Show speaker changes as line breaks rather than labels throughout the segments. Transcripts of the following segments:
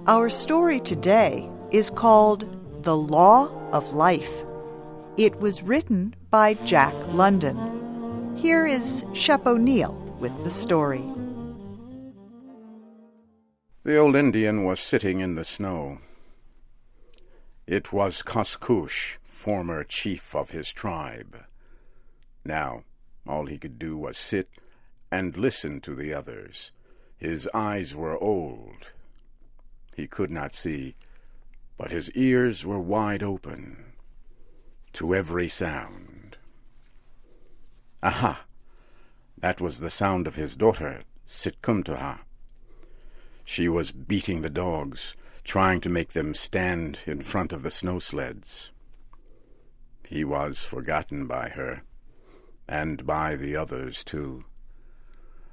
Our story today is called The Law of Life. It was written by Jack London. Here is Shep O'Neill with the story.
The old Indian was sitting in the snow. It was Koskoosh, former chief of his tribe. Now, all he could do was sit and listen to the others. His eyes were old. He could not see, but his ears were wide open to every sound. Aha! That was the sound of his daughter, Sitkumtuha. She was beating the dogs, trying to make them stand in front of the snow sleds. He was forgotten by her, and by the others, too.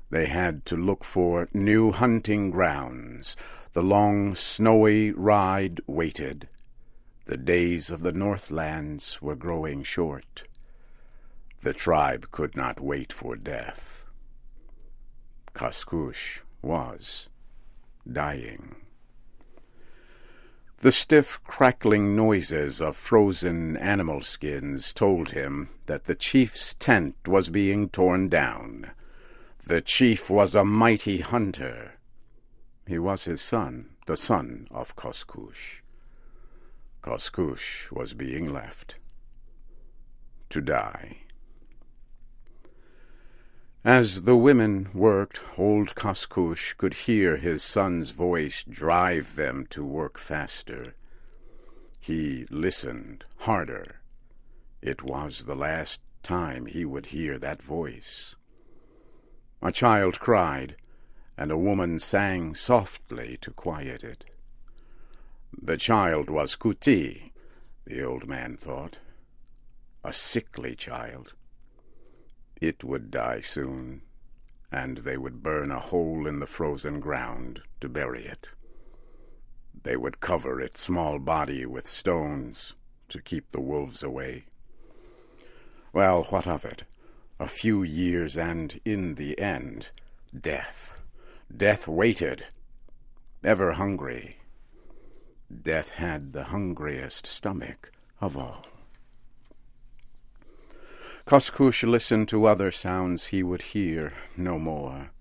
They had to look for new hunting grounds. The long, snowy ride waited. The days of the Northlands were growing short. The tribe could not wait for death. Koskoosh was dying. The stiff, crackling noises of frozen animal skins told him that the chief's tent was being torn down. The chief was a mighty hunter. He was his son, the son of Koskoosh. Koskoosh was being left to die. As the women worked, old Koskoosh could hear his son's voice drive them to work faster. He listened harder. It was the last time he would hear that voice. A child cried, and a woman sang softly to quiet it. The child was Kuti, the old man thought. A sickly child. It would die soon, and they would burn a hole in the frozen ground to bury it. They would cover its small body with stones to keep the wolves away. Well, what of it? A few years, and in the end, death. Death waited, ever hungry. Death had the hungriest stomach of all. Koskoosh listened to other sounds he would hear no more.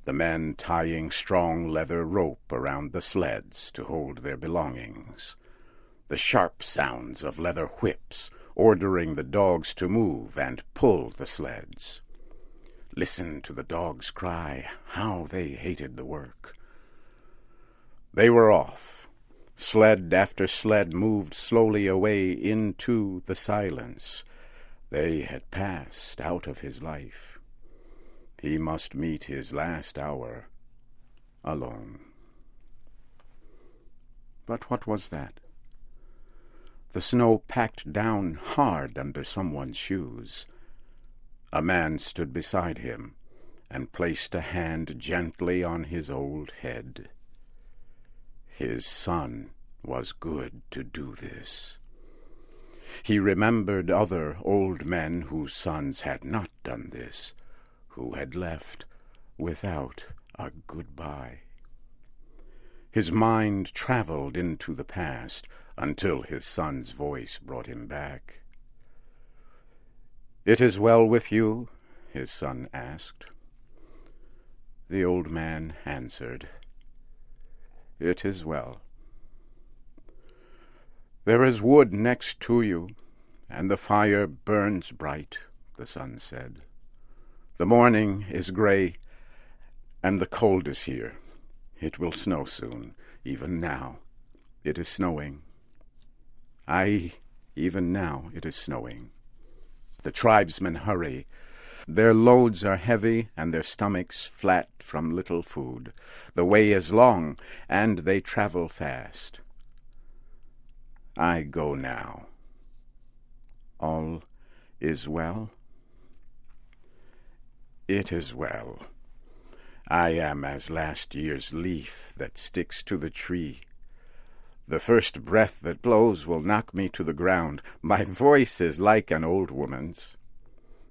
The men tying strong leather rope around the sleds to hold their belongings. The sharp sounds of leather whips ordering the dogs to move and pull the sleds. Listen to the dogs cry, how they hated the work. They were off. Sled after sled moved slowly away into the silence. They had passed out of his life. He must meet his last hour alone. But what was that? The snow packed down hard under someone's shoes. A man stood beside him and placed a hand gently on his old head. His son was good to do this. He remembered other old men whose sons had not done this, who had left without a goodbye. His mind traveled into the past until his son's voice brought him back. "It is well with you?" his son asked. The old man answered, "It is well." "There is wood next to you, and the fire burns bright," the son said. "The morning is gray, and the cold is here. It will snow soon. Even now it is snowing. Aye, even now it is snowing. The tribesmen hurry. Their loads are heavy, and their stomachs flat from little food. The way is long, and they travel fast. I go now. All is well?" "It is well. I am as last year's leaf that sticks to the tree. The first breath that blows will knock me to the ground. My voice is like an old woman's.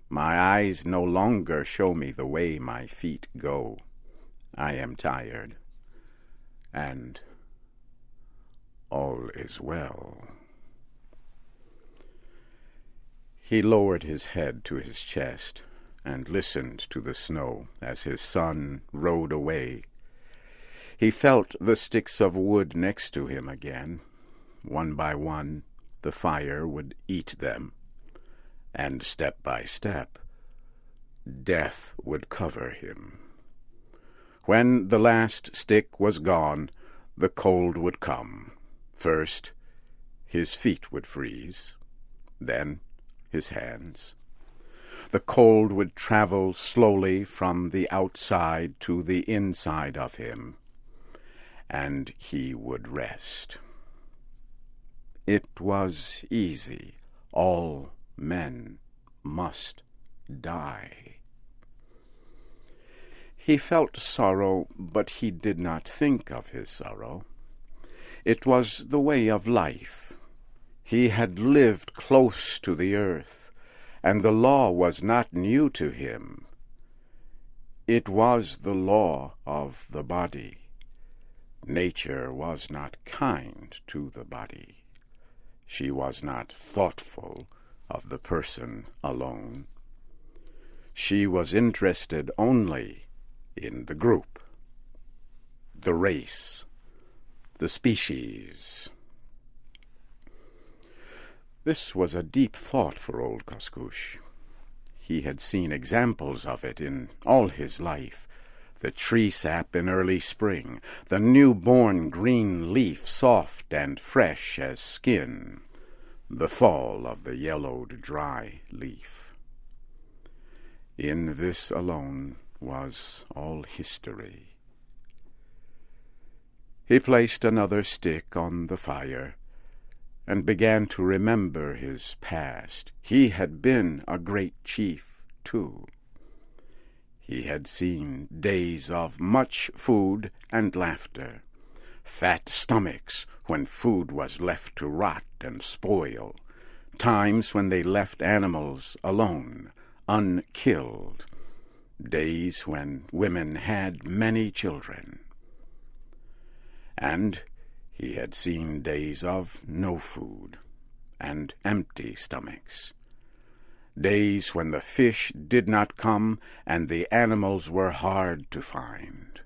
My eyes no longer show me the way my feet go. I am tired, and all is well. He lowered his head to his chest and listened to the snow as his son rode away. He felt the sticks of wood next to him again. One by one, the fire would eat them, and step by step, death would cover him. When the last stick was gone, the cold would come. First, his feet would freeze, then his hands. The cold would travel slowly from the outside to the inside of him, and he would rest. It was easy. All men must die. He felt sorrow, but he did not think of his sorrow. It was the way of life. He had lived close to the earth, and the law was not new to him. It was the law of the body. Nature was not kind to the body. She was not thoughtful of the person alone. She was interested only in the group, the race, the species. This was a deep thought for old Koskoosh. He had seen examples of it in all his life. The tree sap in early spring, the newborn green leaf soft and fresh as skin, the fall of the yellowed dry leaf. In this alone was all history. He placed another stick on the fire and began to remember his past. He had been a great chief, too. He had seen days of much food and laughter, fat stomachs when food was left to rot and spoil, times when they left animals alone, unkilled, days when women had many children. And he had seen days of no food and empty stomachs, days when the fish did not come and the animals were hard to find.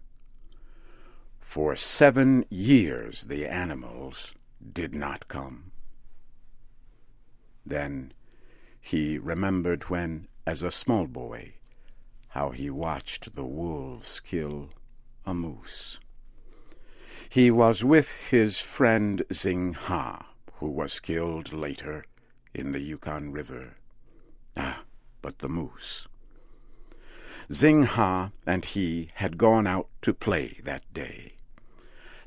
For 7 years the animals did not come. Then he remembered when, as a small boy, how he watched the wolves kill a moose. He was with his friend Zing-ha, who was killed later in the Yukon River. But the moose. Zing-ha and he had gone out to play that day.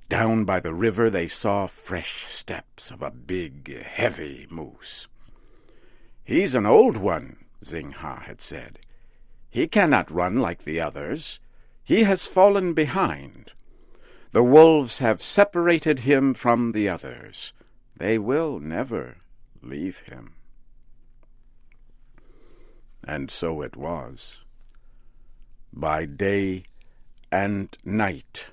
Down by the river they saw fresh steps of a big, heavy moose. "He's an old one," Zing-ha had said. "He cannot run like the others. He has fallen behind. The wolves have separated him from the others. They will never leave him." And so it was. By day and night,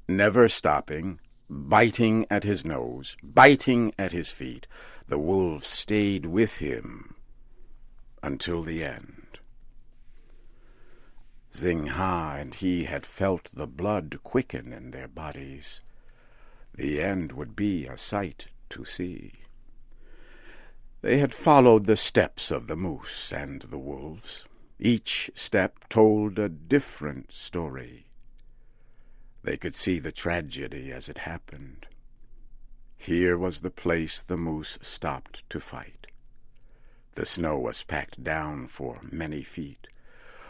never stopping, biting at his nose, biting at his feet, the wolves stayed with him until the end. Zing-ha and he had felt the blood quicken in their bodies. The end would be a sight to see. They had followed the steps of the moose and the wolves. Each step told a different story. They could see the tragedy as it happened. Here was the place the moose stopped to fight. The snow was packed down for many feet.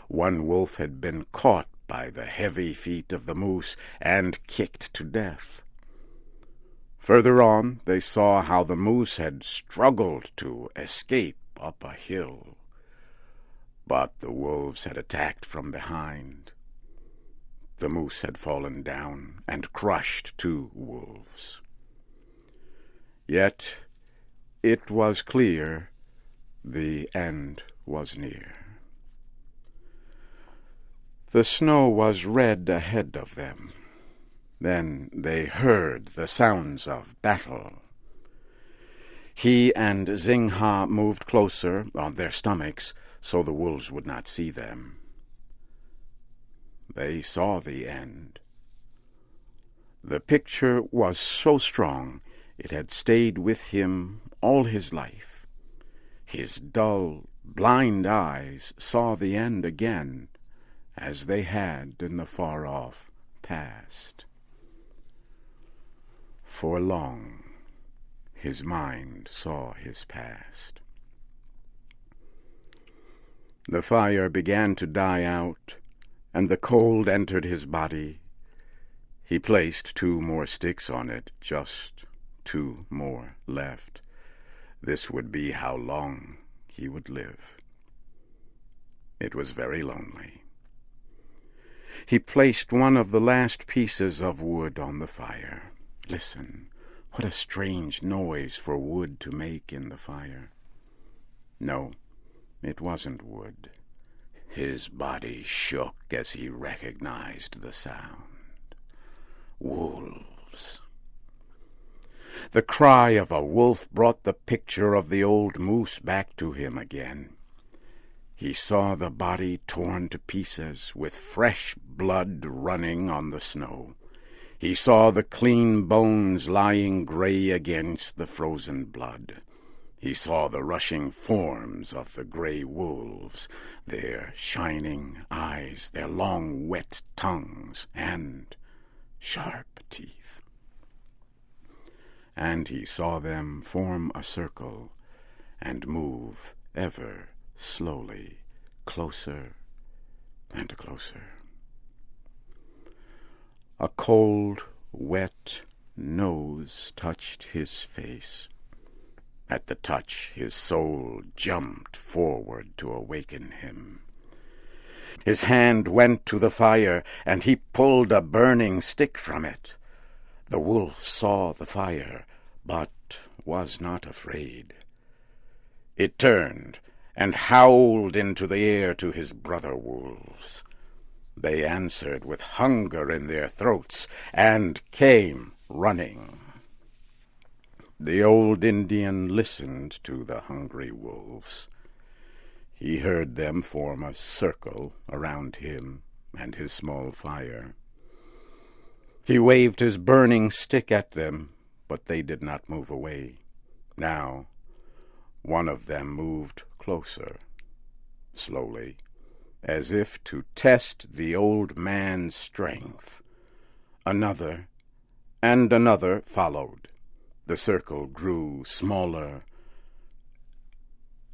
One wolf had been caught by the heavy feet of the moose and kicked to death. Further on, they saw how the moose had struggled to escape up a hill. But the wolves had attacked from behind. The moose had fallen down and crushed 2 wolves. Yet it was clear the end was near. The snow was red ahead of them. Then they heard the sounds of battle. He and Zing-ha moved closer on their stomachs so the wolves would not see them. They saw the end. The picture was so strong it had stayed with him all his life. His dull, blind eyes saw the end again, as they had in the far-off past. For long, his mind saw his past. The fire began to die out, and the cold entered his body. He placed 2 more sticks on it, just 2 more left. This would be how long he would live. It was very lonely. He placed one of the last pieces of wood on the fire. Listen, what a strange noise for wood to make in the fire. No, it wasn't wood. His body shook as he recognized the sound. Wolves. The cry of a wolf brought the picture of the old moose back to him again. He saw the body torn to pieces, with fresh blood running on the snow. He saw the clean bones lying gray against the frozen blood. He saw the rushing forms of the gray wolves, their shining eyes, their long wet tongues, and sharp teeth. And he saw them form a circle and move ever slowly, closer and closer. A cold, wet nose touched his face. At the touch, his soul jumped forward to awaken him. His hand went to the fire, and he pulled a burning stick from it. The wolf saw the fire, but was not afraid. It turned and howled into the air to his brother wolves. They answered with hunger in their throats and came running. The old Indian listened to the hungry wolves. He heard them form a circle around him and his small fire. He waved his burning stick at them, but they did not move away. Now, one of them moved closer, slowly, as if to test the old man's strength. Another and another followed. The circle grew smaller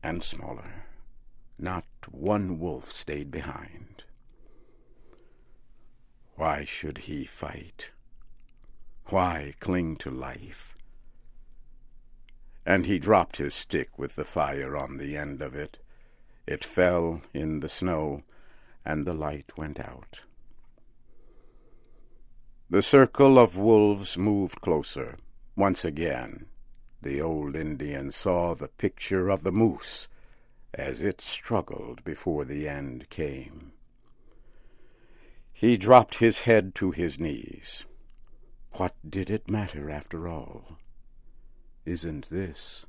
and smaller. Not one wolf stayed behind. Why should he fight? Why cling to life? And he dropped his stick with the fire on the end of it. It fell in the snow, and the light went out. The circle of wolves moved closer. Once again, the old Indian saw the picture of the moose as it struggled before the end came. He dropped his head to his knees. What did it matter after all? Isn't this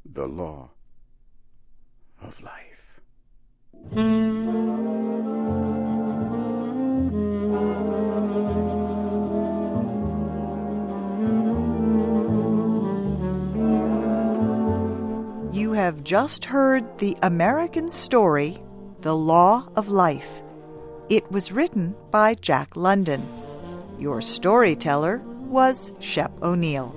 the law of life?
You have just heard the American story, The Law of Life. It was written by Jack London. Your storyteller was Shep O'Neill.